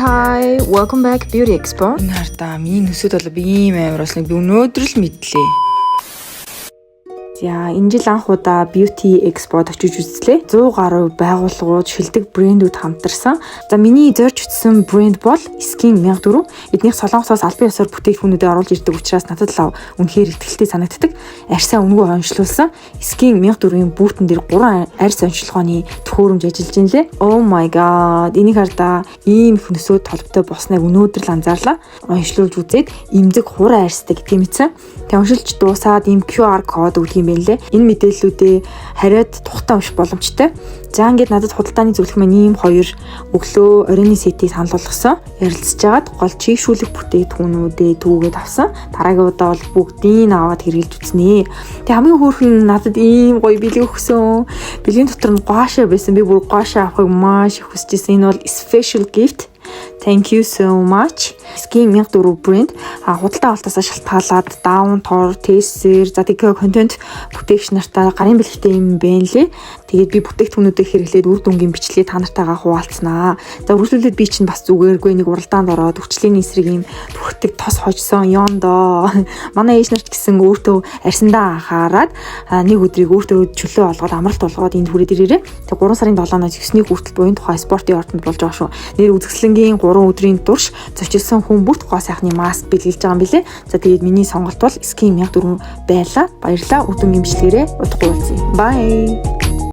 Hi, welcome back Beauty Expo. Энэ хартаа миний нүсэд бол ийм амар болсныг би өнөөдөр л мэдлээ. За энэ жил анх удаа Beauty Expo-д очиж үзлээ. 100 гаруй байгууллагууд, шилдэг брэндүүд хамтарсан. За миний зорж үзсэн брэнд бол Skin 1004. Эднийх Солонгосоос албан ёсоор бүтээгдэхүүнүүдээ оруулж ирдэг учраас надад л үнэхээр ихтэй санагддаг. Арьсаа өнгөө онцлуулсан Skin 1004-ийн бүүтэн дээр 3 арьс онцлогооны төхөөрөмж ажиллаж байна лээ. Oh my god. Энийг хардаа ийм их нүсүүд толботой босныг өнөөдөр л анзаарлаа. Онцлуулж үзээд эмзэг хураа арьстай гэдгийг мэдсэн. Тэг уншилж дуусаад ийм QR код өгдөг юм байна лээ. Энэ мэдээллүүдээ хариад тухтаа унших боломжтой. За ингээд надад худалдааны зөвлөх маань ийм 2 өглөө оройн сетийг санал болгосон. Ярилцж агаад гол чийгшүүлэх бүтээгдэхүүнүүдээ түүгээд авсан. Дараагийн удаа бол бүгдийг аваад хэрэглэж үзнэ. Тэг хамгийн хөөрхөн надад ийм гоё бэлэг өгсөн. Бэлгийн дотор нь гоошаа байсан. Би бүр гоошаа авахыг маш их хүсэж байсан. Энэ бол special gift. Thank you so much. Skin 1004 брэнд худалдаа авалтаас шалтгаалаад даун тор, тестер, за тэгээ контент бүтээгч нартаа гарын бэлэгтэй юм байна лээ. Тэгээд би бүтээгдэхүүнүүдийг хэрэглээд үр дүнгийн бичлэгийг та нартайгаа хуваалцсанаа. За үргэлжлүүлээд би чинь бас зүгээргүй нэг уралдаанд ороод өвчлөлийн эсрэг юм бүрхдэг тос хожсон ёндоо. Манай ээж нарт гэсэн өөртөө арьсандаа анхаарад нэг өдрийг өөртөө чөлөө олгоод амралт болгоод энд хүрээд ирээрээ. Тэг 3 сарын 7-наас 9-ний хүртэл буян тухай спортын ордонд болж байгаа шүү. Нэр үзэсгэлэнгийн 3 өдрийн турш зочилсон хүн бүрт гоо сайхны маск бэлгэлж байгаа юм билэ. За тэгээд миний сонголт бол Skin 1004 байлаа. Баярлалаа. Өдөрний имжлэгээрээ удахгүй уулзъя. Bye.